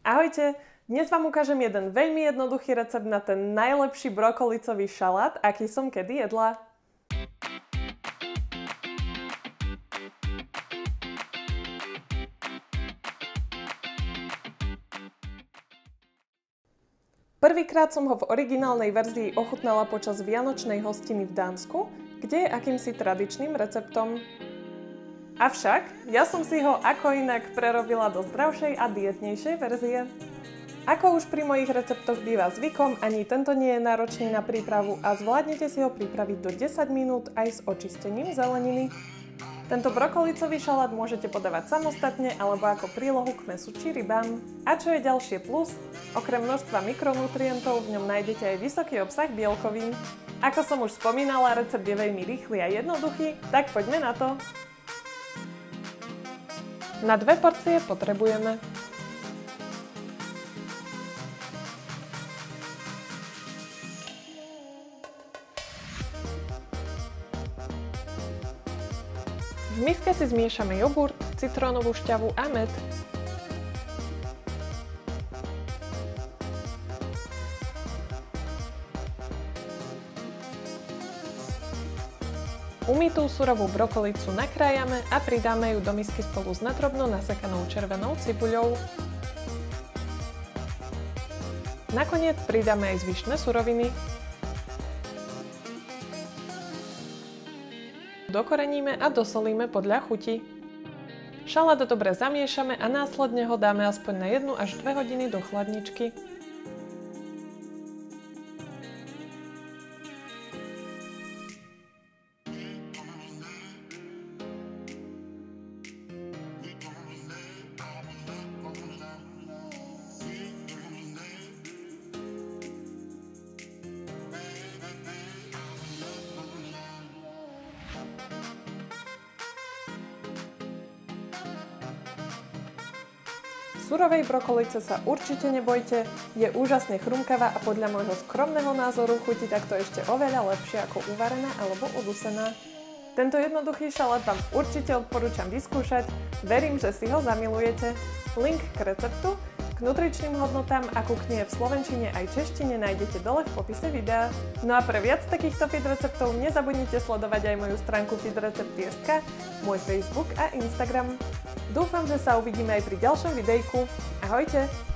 Ahojte! Dnes vám ukážem jeden veľmi jednoduchý recept na ten najlepší brokolicový šalát, aký som kedy jedla. Prvýkrát som ho v originálnej verzii ochutnala počas vianočnej hostiny v Dánsku, kde je akýmsi tradičným receptom. Avšak ja som si ho ako inak prerobila do zdravšej a dietnejšej verzie. Ako už pri mojich receptoch býva zvykom, ani tento nie je náročný na prípravu a zvládnete si ho pripraviť do 10 minút aj s očistením zeleniny. Tento brokolicový šalát môžete podávať samostatne alebo ako prílohu k mäsu či rybám. A čo je ďalšie plus? Okrem množstva mikronutrientov v ňom nájdete aj vysoký obsah bielkovín. Ako som už spomínala, recept je veľmi rýchly a jednoduchý, tak poďme na to! Na 2 porcie potrebujeme v miske si zmiešame jogurt, citrónovú šťavu a med. Umytú surovú brokolicu nakrájame a pridáme ju do misky spolu s nadrobno nasekanou červenou cibuľou. Nakoniec pridáme aj zvyšné suroviny. Dokoreníme a dosolíme podľa chuti. Šalát dobre zamiešame a následne ho dáme aspoň na 1 až 2 hodiny do chladničky. Surovej brokolice sa určite nebojte, je úžasne chrumkavá a podľa môjho skromného názoru chutí takto ešte oveľa lepšie ako uvarená alebo udusená. Tento jednoduchý šalát vám určite odporúčam vyskúšať, verím, že si ho zamilujete. Link k receptu, k nutričným hodnotám a ku knihe v slovenčine aj češtine nájdete dole v popise videa. No a pre viac takýchto fit receptov nezabudnite sledovať aj moju stránku fitrecepty.sk, môj Facebook a Instagram. Dúfam, že sa uvidíme aj pri ďalšom videjku. Ahojte!